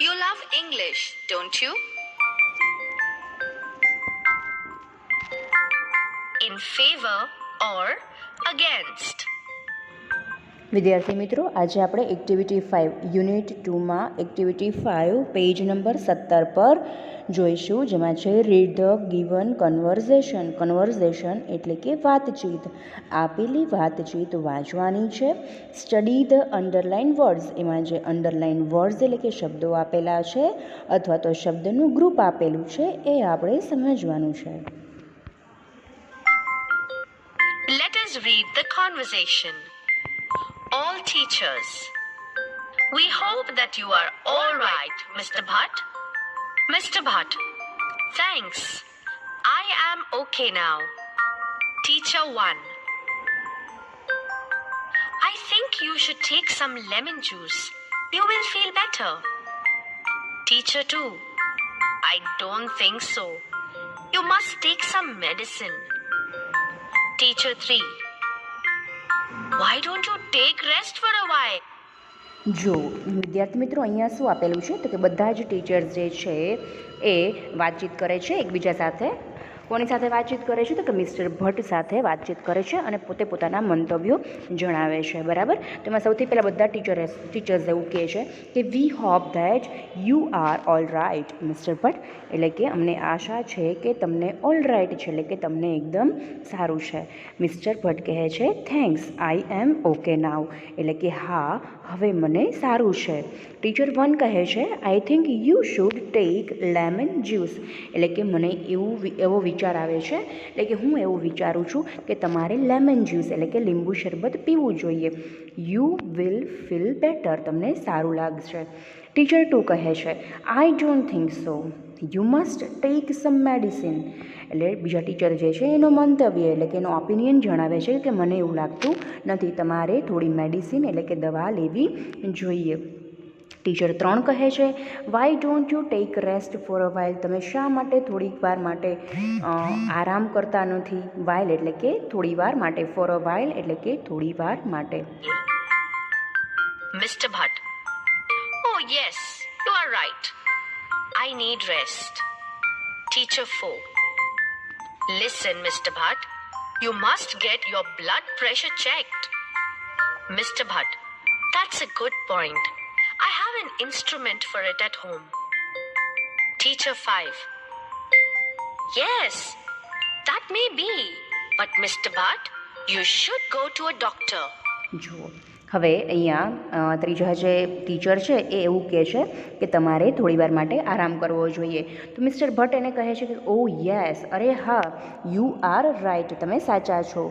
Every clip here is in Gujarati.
You love English, don't you? In favor or against? વિદ્યાર્થી મિત્રો, આજે આપણે એક્ટિવિટી 5 યુનિટ 2માં એક્ટિવિટી 5 પેજ નંબર 17 પર જોઈશું, જેમાં છે read the given conversation. Conversation એટલે કે વાતચીત. આપેલી વાતચીત વાંચવાની છે. Study the underline words. એમાં જે અંડરલાઇન વર્ડ્સ એટલે કે શબ્દો આપેલા છે અથવા તો શબ્દનું ગ્રુપ આપેલું છે એ આપણે સમજવાનું છે. Let us read the conversation. All teachers. We hope that you are all right, Mr. Bhatt. Mr. Bhatt. Thanks. I am okay now. Teacher 1. I think you should take some lemon juice. You will feel better. Teacher 2. I don't think so. You must take some medicine. Teacher 3. Why don't you take rest for a while? જો વિદ્યાર્થી મિત્રો, અહીંયા શું આપેલું છે તો કે બધા જ ટીચર્સ જે છે એ વાતચીત કરે છે એકબીજા સાથે. કોની સાથે વાતચીત કરે છે તો કે મિસ્ટર ભટ્ટ સાથે વાતચીત કરે છે અને પોતે પોતાના મંતવ્યો જણાવે છે. બરાબર. તો એમાં સૌથી પહેલાં બધા ટીચર્સ એવું કહે છે કે we hope that you are all right mister Bhatt. એટલે કે અમને આશા છે કે તમને ઓલ રાઇટ છે, એટલે કે તમને એકદમ સારું છે. મિસ્ટર ભટ્ટ કહે છે થેન્ક્સ, આઈ એમ ઓકે નાવ. એટલે કે હા, હવે મને સારું છે. ટીચર 1 કહે છે I think you should take lemon juice. એટલે કે મને એવો વિચાર આવે છે, એટલે કે હું એવું વિચારું છું કે તમારે લેમન જ્યુસ એટલે કે લીંબુ શરબત પીવું જોઈએ. You will feel better. તમને સારું લાગશે. ટીચર 2 કહે છે I don't think so. You must take some medicine. એટલે બીજા ટીચર જે છે એનો મંતવ્ય એટલે કે એનો ઓપિનિયન જણાવે છે કે મને એવું લાગતું નથી, તમારે થોડી મેડિસિન એટલે કે દવા લેવી જોઈએ. ટીચર 3 કહે છે why don't you take rest for a while. તમે શા માટે થોડીક વાર માટે આરામ કરતા નથી? વાઇલ એટલે કે થોડી વાર માટે, ફોર અ વાઇલ એટલે કે થોડી વાર માટે. Mr. Bhatt. Oh yes, you are right. I need rest. Teacher 4. Listen, Mr. Bhatt. You must get your blood pressure checked. Mr. Bhatt. That's a good point. I have an instrument for it at home. Teacher 5. Yes, that may be. But Mr. Bhatt, you should go to a doctor. જુઓ, હવે અહીંયા ત્રીજા જે ટીચર છે એ એવું કહે છે કે તમારે થોડીવાર માટે આરામ કરવો જોઈએ. તો મિસ્ટર ભટ્ટ એને કહે છે કે ઓ યસ, અરે હા, યુ આર રાઇટ, તમે સાચા છો.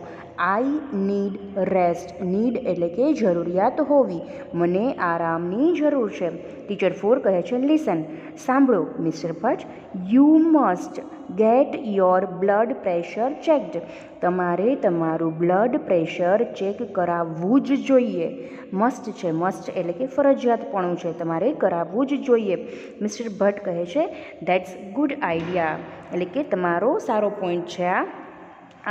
I need rest. નીડ એટલે કે જરૂરિયાત હોવી, મને આરામની જરૂર છે. ટીચર 4 કહે છે લિસન, સાંભળો mister Bhatt, you must get your blood pressure checked. તમારે તમારું બ્લડ પ્રેશર ચેક કરાવવું જ જોઈએ. મસ્ટ છે, મસ્ટ એટલે કે ફરજિયાતપણું છે, તમારે કરાવવું જ જોઈએ. મિસ્ટર ભટ્ટ કહે છે ધેટ્સ ગુડ આઈડિયા. એટલે કે તમારો સારો પોઈન્ટ છે આ.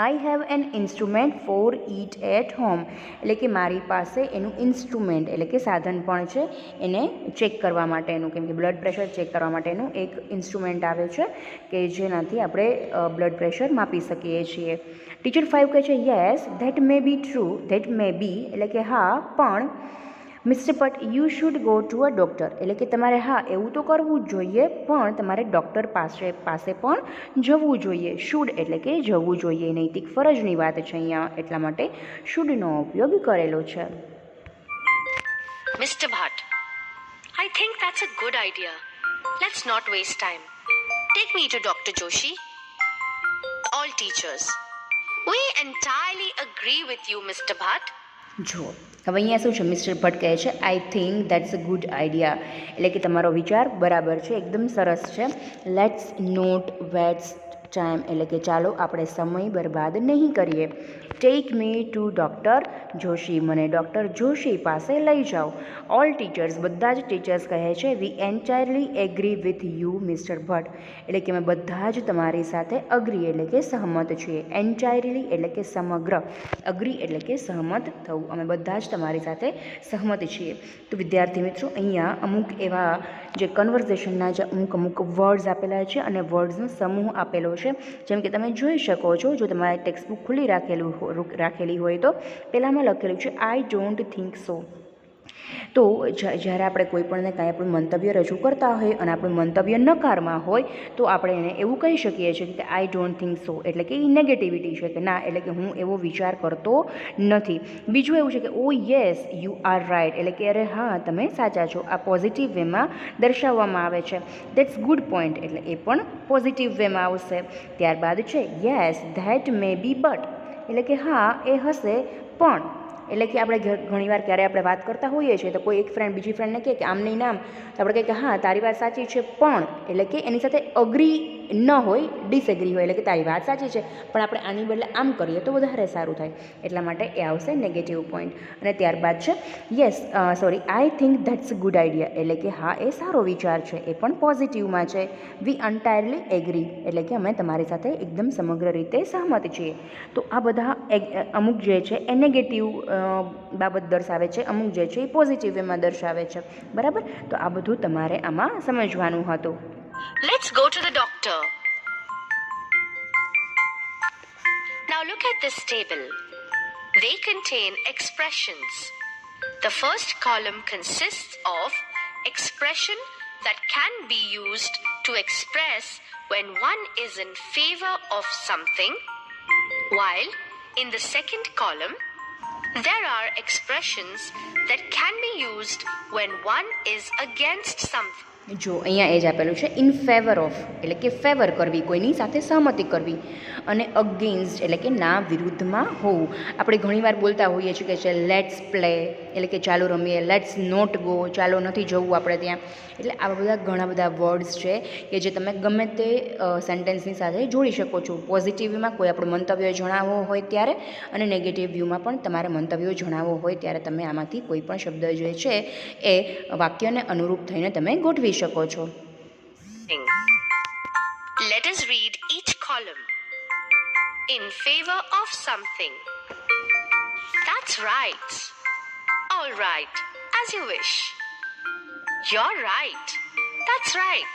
I have an instrument for it at home. એટલે કે મારી પાસે એનું ઇન્સ્ટ્રુમેન્ટ એટલે કે સાધન પણ છે એને ચેક કરવા માટેનું, કેમ કે બ્લડ પ્રેશર ચેક કરવા માટેનું એક ઇન્સ્ટ્રુમેન્ટ આવે છે કે જેનાથી આપણે બ્લડ પ્રેશર માપી શકીએ છીએ. ટીચર 5 કહે છે yes, that may be true. That may be એટલે કે હા, પણ mister Bhatt you should go to a doctor. એટલે કે તમારે હા એવું તો કરવું જ જોઈએ, પણ તમારે ડૉક્ટર પાસે પણ જવું જોઈએ. શુડ એટલે કે જવું જોઈએ, નૈતિક ફરજની વાત છે અહીંયા, એટલા માટે શુડનો ઉપયોગ કરેલો છે. Mr. Bhatt. I think that's a good idea. Let's not waste time. Take me to Dr. Joshi. All teachers. We entirely agree with you, Mr. Bhatt. જુઓ, હવે અહીંયા શું છે, મિસ્ટર ભટ્ટ કહે છે I think that's a good idea. એટલે કે તમારો વિચાર બરાબર છે, એકદમ સરસ છે. Let's not waste time. એટલે કે ચાલો આપણે સમય બરબાદ નહીં કરીએ. Take me to doctor Joshi, મને ડૉક્ટર જોશી પાસે લઈ જાઓ. ઓલ ટીચર્સ, બધા જ ટીચર્સ કહે છે we entirely agree with you mister Bhatt, એટલે કે અમે બધા જ તમારી સાથે અગ્રી એટલે કે સહમત છીએ. એન્ટાયરલી એટલે કે સમગ્ર, અગ્રી એટલે કે સહમત થવું, અમે બધા જ તમારી સાથે સહમત છીએ. તો વિદ્યાર્થી મિત્રો, અહીંયા અમુક એવા જે કન્વર્ઝેશનના જે અમુક વર્ડ્સ આપેલા છે અને વર્ડ્સનો સમૂહ આપેલો છે. જેમ કે તમે જોઈ શકો છો, જો તમારે ટેક્સ્ટબુક ખુલ્લી રાખેલી હોય તો પહેલાંમાં લખેલું છે આઈ ડોન્ટ થિંક સો. તો જ્યારે આપણે કોઈ પણને કાંઈ આપણું મંતવ્ય રજૂ કરતા હોય અને આપણું મંતવ્ય નકારમાં હોય તો આપણે એને એવું કહી શકીએ છીએ કે આઈ ડોન્ટ થિંક સો, એટલે કે એ નેગેટિવિટી છે કે ના, એટલે કે હું એવો વિચાર કરતો નથી. બીજું એવું છે કે oh yes you are right, એટલે કે અરે હા તમે સાચા છો. આ પોઝિટિવ વેમાં દર્શાવવામાં આવે છે. દેટ્સ ગુડ પોઈન્ટ, એટલે એ પણ પોઝિટિવ વેમાં આવશે. ત્યારબાદ છે yes that may be but, એટલે કે હા એ હશે પણ, એટલે કે આપણે ઘણીવાર ક્યારે આપણે વાત કરતા હોઈએ છીએ તો કોઈ એક ફ્રેન્ડ બીજી ફ્રેન્ડને કહે કે આમ નહીં નામ, તો આપણે કહીએ કે હા તારી વાત સાચી છે પણ, એટલે કે એની સાથે અગ્રી ન હોય, ડિસએગ્રી હોય, એટલે કે તારી વાત સાચી છે પણ આપણે આની બદલે આમ કરીએ તો વધારે સારું થાય. એટલા માટે એ આવશે નેગેટિવ પોઈન્ટ. અને ત્યારબાદ છે I think that's good idea, એટલે કે હા એ સારો વિચાર છે, એ પણ પોઝિટિવમાં છે. વી એન્ટાયરલી એગ્રી, એટલે કે અમે તમારી સાથે એકદમ સમગ્ર રીતે સહમત છીએ. તો આ બધા અમુક જે છે એ નેગેટિવ બાબત દર્શાવે છે, અમુક જે છે એ પોઝિટિવ વેમાં દર્શાવે છે. બરાબર, તો આ બધું તમારે આમાં સમજવાનું હતું. Let's go to the doctor. Now look at this table. They contain expressions. The first column consists of expression that can be used to express when one is in favor of something, while in the second column there are expressions that can be used when one is against something. જો અહીંયા એ જ આપેલું છે ઇન ફેવર ઓફ, એટલે કે ફેવર કરવી, કોઈની સાથે સહમતિ કરવી, અને અગેન્સ્ટ એટલે કે ના વિરુદ્ધમાં હોવું. આપણે ઘણીવાર બોલતા હોઈએ છીએ કે છે લેટ્સ પ્લે, એટલે કે ચાલો રમીએ, લેટ્સ નોટ ગો, ચાલો નથી જવું આપણે ત્યાં. એટલે આવા બધા ઘણા બધા વર્ડ્સ છે કે જે તમે ગમે તે સેન્ટેન્સની સાથે જોડી શકો છો. પોઝિટિવ વ્યૂમાં કોઈ આપણું મંતવ્ય જણાવવો હોય ત્યારે, અને નેગેટિવ વ્યૂમાં પણ તમારે મંતવ્યો જણાવવો હોય ત્યારે તમે આમાંથી કોઈ પણ શબ્દ જે છે એ વાક્યને અનુરૂપ થઈને તમે ગોઠવી શકો છો. Let us read each column. In favor of something. That's right. All right, as you wish. You're right. That's right.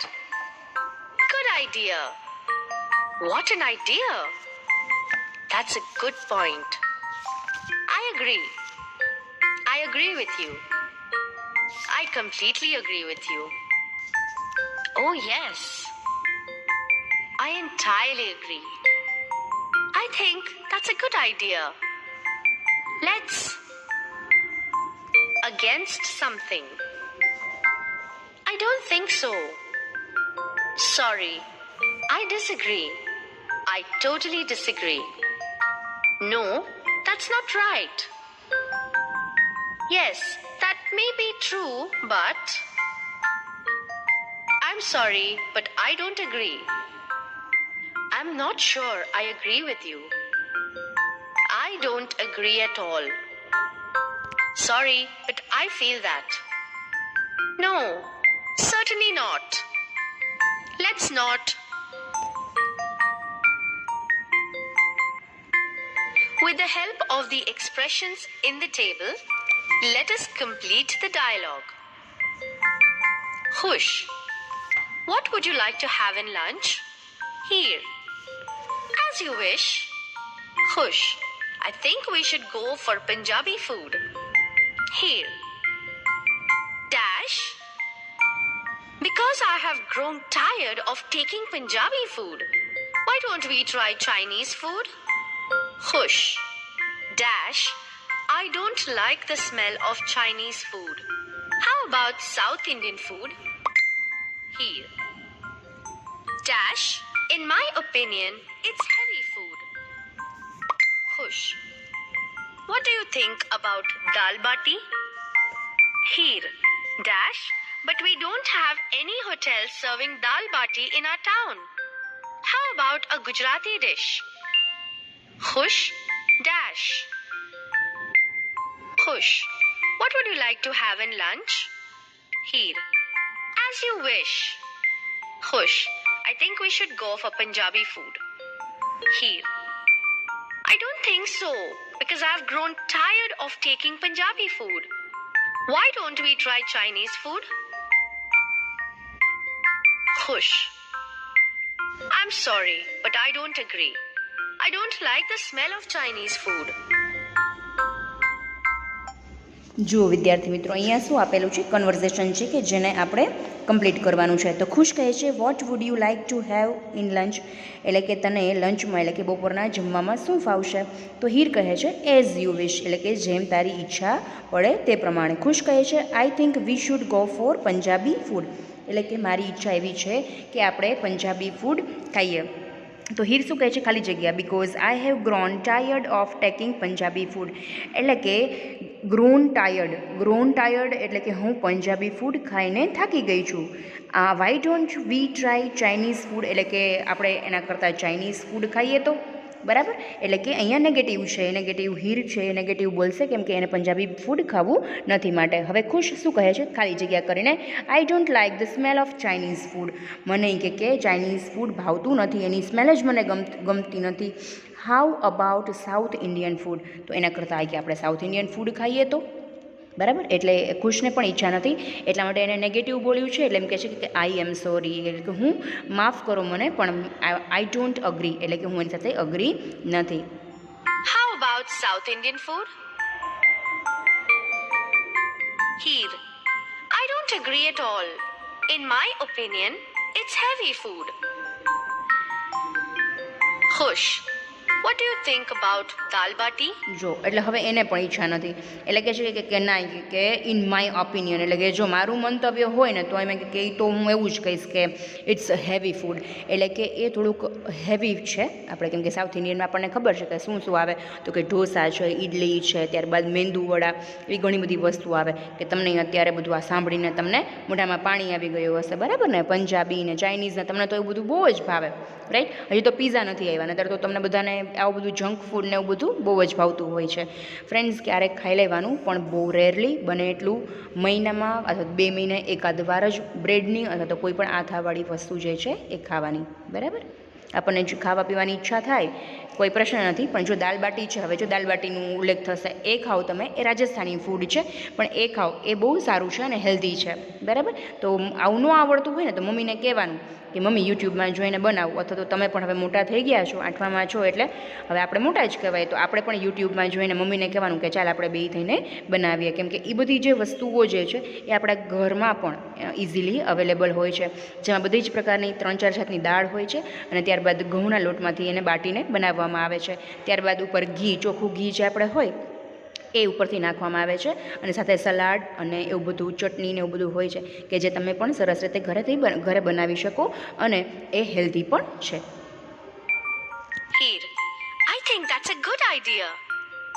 Good idea. What an idea. That's a good point. I agree. I agree with you. I completely agree with you. Oh, yes. I entirely agree. I think that's a good idea. Let's. Against something. I don't think so. Sorry. I disagree. I totally disagree. No, that's not right. Yes, that may be true, but. I'm sorry, but I don't agree. I'm not sure I agree with you. I don't agree at all. Sorry, but I feel that. No, certainly not. Let's not. With the help of the expressions in the table, let us complete the dialogue. Khush. What would you like to have in lunch? Here. As you wish. Khush. I think we should go for Punjabi food. Here. Dash. Because I have grown tired of taking Punjabi food. Why don't we try Chinese food? Khush. Dash. I don't like the smell of Chinese food. How about South Indian food? Here. Dash. In my opinion, it's heavy food. Khush. What do you think about dal bati? Here. Dash. But we don't have any hotel serving dal bati in our town. How about a Gujarati dish? Khush. Dash. Khush. What would you like to have in lunch? Heer. As you wish. Khush. I think we should go for Punjabi food. Heer. I don't think so, because I've grown tired of taking Punjabi food. Why don't we try Chinese food? Khush. I'm sorry, but I don't agree. I don't like the smell of Chinese food. જુઓ વિદ્યાર્થી મિત્રો, અહીંયા શું આપેલું છે? કન્વર્ઝેશન છે કે જેને આપણે કમ્પ્લીટ કરવાનું છે. તો ખુશ કહે છે what would you like to have in lunch, એટલે કે તને લંચમાં એટલે કે બપોરના જમવામાં શું ફાવશે? તો હીર કહે છે એઝ યુ વિશ, એટલે કે જેમ તારી ઈચ્છા પડે તે પ્રમાણે. ખુશ કહે છે I think we should go for Punjabi food, એટલે કે મારી ઈચ્છા એવી છે કે આપણે પંજાબી ફૂડ ખાઈએ. તો હીર શું કહે છે? ખાલી જગ્યા. Because I have grown tired of taking Punjabi food, એટલે કે ગ્રોન ટાયર્ડ એટલે કે હું પંજાબી ફૂડ ખાઈને થાકી ગઈ છું. Why don't we try Chinese food, એટલે કે આપણે એના કરતાં ચાઇનીઝ ફૂડ ખાઈએ તો. બરાબર, એટલે કે અહીંયા નેગેટિવ છે, નેગેટિવ હીર છે, નેગેટિવ બોલશે કેમ કે એને પંજાબી ફૂડ ખાવું નથી માટે. હવે ખુશ શું કહે છે? ખાલી જગ્યા કરીને I don't like the smell of Chinese food, મને કે ચાઇનીઝ ફૂડ ભાવતું નથી, એની સ્મેલ જ મને ગમતી નથી. How about south Indian food, તો એના કરતાં કે આપણે સાઉથ ઇન્ડિયન ફૂડ ખાઈએ તો. બરાબર, એટલે ખુશને પણ ઈચ્છા નથી, એટલા માટે એને નેગેટિવ બોલ્યું છે. એટલે એમ કહે છે કે આઈ એમ સોરી, એટલે કે હું માફ કરો મને, પણ આઈ ડોન્ટ અગ્રી, એટલે કે હું એની સાથે અગ્રી નથી. How about South Indian food? Heer. I don't agree at all. In my opinion, it's heavy food. Khush. What do you think about dal bati? જો એટલે હવે એને પણ ઈચ્છા નથી, એટલે કહે છે કે ના, કે ઇન માય ઓપિનિયન, એટલે કે જો મારું મંતવ્ય હોય ને તો એમ કે તો હું એવું જ કહીશ કે ઇટ્સ હેવી ફૂડ, એટલે કે એ થોડુંક હેવી છે. આપણે કેમ કે સાઉથ ઇન્ડિયનમાં આપણને ખબર છે કે શું આવે, તો કે ઢોસા છે, ઇડલી છે, ત્યારબાદ મેંદુ વડા, એવી ઘણી બધી વસ્તુ આવે કે તમને અત્યારે બધું આ સાંભળીને તમને મોઢામાં પાણી આવી ગયું હશે. બરાબર ને? પંજાબી ને ચાઇનીઝ ને તમને તો એવું બધું બહુ જ ભાવે, રાઈટ? હજી તો પીઝા નથી આવ્યા, નહીતર તો તમને બધાને આવું બધું જંક ફૂડ ને એવું બધું બહુ જ ભાવતું હોય છે. ફ્રેન્ડ્સ, ક્યારેક ખાઈ લેવાનું, પણ બહુ રેરલી, બને એટલું મહિનામાં અથવા 2 મહિને એકાદ વાર જ બ્રેડની અથવા તો કોઈ પણ આથાવાળી વસ્તુ જે છે એ ખાવાની. બરાબર, આપણને જો ખાવા પીવાની ઈચ્છા થાય કોઈ પ્રશ્ન નથી, પણ જો દાલ બાટી છે, હવે જો દાલ બાટીનું ઉલ્લેખ થશે, એ ખાઓ તમે, એ રાજસ્થાની ફૂડ છે, પણ એ ખાઓ, એ બહુ સારું છે અને હેલ્ધી છે. બરાબર, તો આવું ન આવડતું હોય ને તો મમ્મીને કહેવાનું કે મમ્મી યુટ્યુબમાં જોઈને બનાવું, અથવા તો તમે પણ હવે મોટા થઈ ગયા છો, 8માં છો, એટલે હવે આપણે મોટા જ કહેવાય, તો આપણે પણ યુટ્યુબમાં જોઈને મમ્મીને કહેવાનું કે ચાલ આપણે બે થઈને બનાવીએ, કેમ કે એ બધી જે વસ્તુઓ જે છે એ આપણા ઘરમાં પણ ઇઝીલી અવેલેબલ હોય છે, જેમાં બધી જ પ્રકારની 3-4 જાતની દાળ હોય છે, અને ત્યારબાદ ઘઉંના લોટમાંથી એને બાટીને બનાવવામાં આવે છે. ત્યારબાદ ઉપર ઘી, ચોખ્ખું ઘી જે આપણે હોય એ ઉપરથી નાખવામાં આવે છે, અને સાથે સલાડ અને એવું બધું, ચટણી ને એવું બધું હોય છે કે જે તમે પણ સરસ રીતે ઘરે બનાવી શકો, અને એ હેલ્ધી પણ છે. Heer. I think that's a good idea.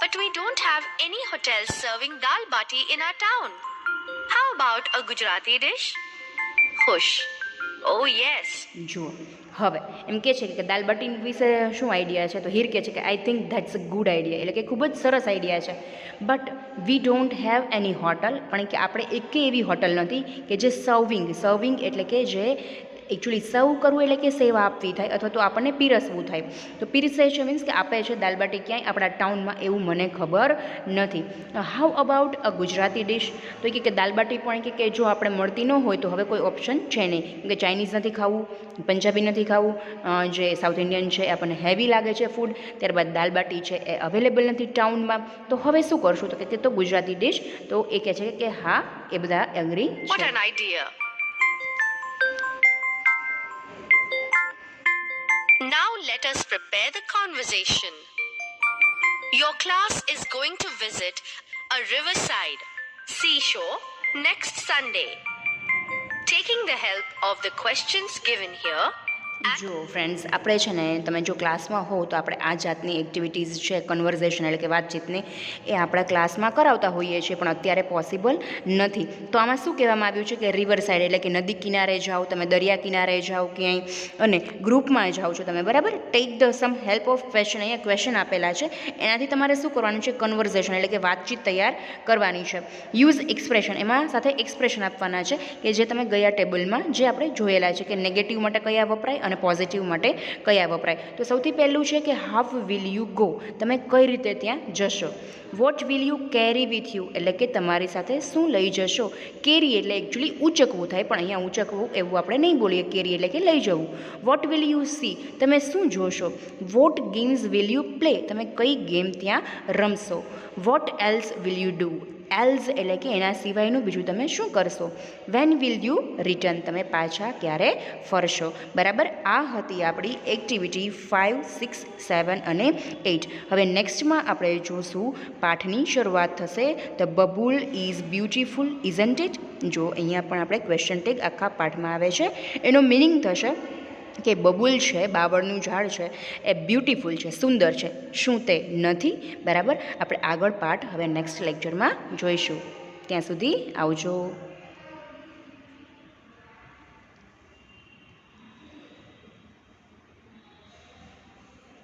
But we don't have any hotels serving dal bati in our town. How about a Gujarati dish? Khush. Oh yes. જુઓ હવે એમ કહે છે કે દાલ બાટી વિશે શું આઈડિયા છે? તો હીર કહે છે કે I think that's a good idea, એટલે કે ખૂબ જ સરસ આઈડિયા છે. But we don't have any hotel, પણ કે આપણે એકે એવી હોટલ નથી કે જે સર્વિંગ એટલે કે જે એકચ્યુઅલી સર્વ કરવું એટલે કે સેવા આપવી થાય, અથવા તો આપણને પીરસવું થાય. તો પીરસે છે મીન્સ કે આપે છે દાલ બાટી ક્યાંય આપણા ટાઉનમાં, એવું મને ખબર નથી. How about a Gujarati dish? તો એ કે દાલ બાટી પણ કે જો આપણે મળતી ન હોય તો હવે કોઈ ઓપ્શન છે નહીં, કેમ કે ચાઇનીઝ નથી ખાવું, પંજાબી નથી ખાવું, જે સાઉથ ઇન્ડિયન છે આપણને હેવી લાગે છે ફૂડ, ત્યારબાદ દાલ બાટી છે એ અવેલેબલ નથી ટાઉનમાં, તો હવે શું કરશું? તો કે તે તો ગુજરાતી ડિશ. તો એ કહે છે કે હા, એ બધા એગ્રી છે. What an idea. Now let us prepare the conversation. Your class is going to visit a riverside seashore next Sunday. Taking the help of the questions given here, જો ફ્રેન્ડ્સ, આપણે છે ને તમે જો ક્લાસમાં હો તો આપણે આ જાતની એક્ટિવિટીઝ છે કન્વર્ઝેશન એટલે કે વાતચીતની એ આપણા ક્લાસમાં કરાવતા હોઈએ છીએ, પણ અત્યારે પોસિબલ નથી. તો આમાં શું કહેવામાં આવ્યું છે કે રિવર સાઈડ એટલે કે નદી કિનારે જાઓ, તમે દરિયા કિનારે જાઓ ક્યાંય અને ગ્રુપમાં જાઓ છો તમે, બરાબર. Take the some help of question, અહીંયા ક્વેશ્ચન આપેલા છે, એનાથી તમારે શું કરવાનું છે, કન્વર્ઝેશન એટલે કે વાતચીત તૈયાર કરવાની છે. યુઝ એક્સપ્રેશન, એમાં સાથે એક્સપ્રેશન આપવાના છે કે જે તમે ગયા ટેબલમાં જે આપણે જોયેલા છે કે નેગેટિવ માટે કયા વપરાય અને પોઝિટિવ માટે કયા વપરાય. તો સૌથી પહેલું છે કે હાઉ વિલ યુ ગો, તમે કઈ રીતે ત્યાં જશો. What will you carry with you, એટલે કે તમારી સાથે શું લઈ જશો. કેરી એટલે એકચ્યુઅલી ઊંચકવું થાય, પણ અહીંયા ઊંચકવું એવું આપણે નહીં બોલીએ, કેરી એટલે કે લઈ જવું. વોટ વિલ યુ સી, તમે શું જોશો. What games will you play, તમે કઈ ગેમ ત્યાં રમશો. What else will you do, else એટલે કે એના સિવાયનું બીજું તમે શું કરશો. વેન વિલ યુ રિટર્ન, તમે પાછા ક્યારે ફરશો. બરાબર, આ હતી આપણી એક્ટિવિટી 5, 6, 7 અને 8. હવે નેક્સ્ટમાં આપણે જોશું, પાઠની શરૂઆત થશે. The babul is beautiful isn't it. જો અહીંયા પણ આપણે ક્વેશ્ચન ટેગ આખા પાઠમાં આવે છે, એનો મિનિંગ થશે કે બબુલ છે, બાવળનું ઝાડ છે, એ બ્યુટીફુલ છે, સુંદર છે, શું તે નથી. બરાબર, આપણે આગળ પાઠ હવે નેક્સ્ટ લેક્ચરમાં જોઈશું. ત્યાં સુધી આવજો.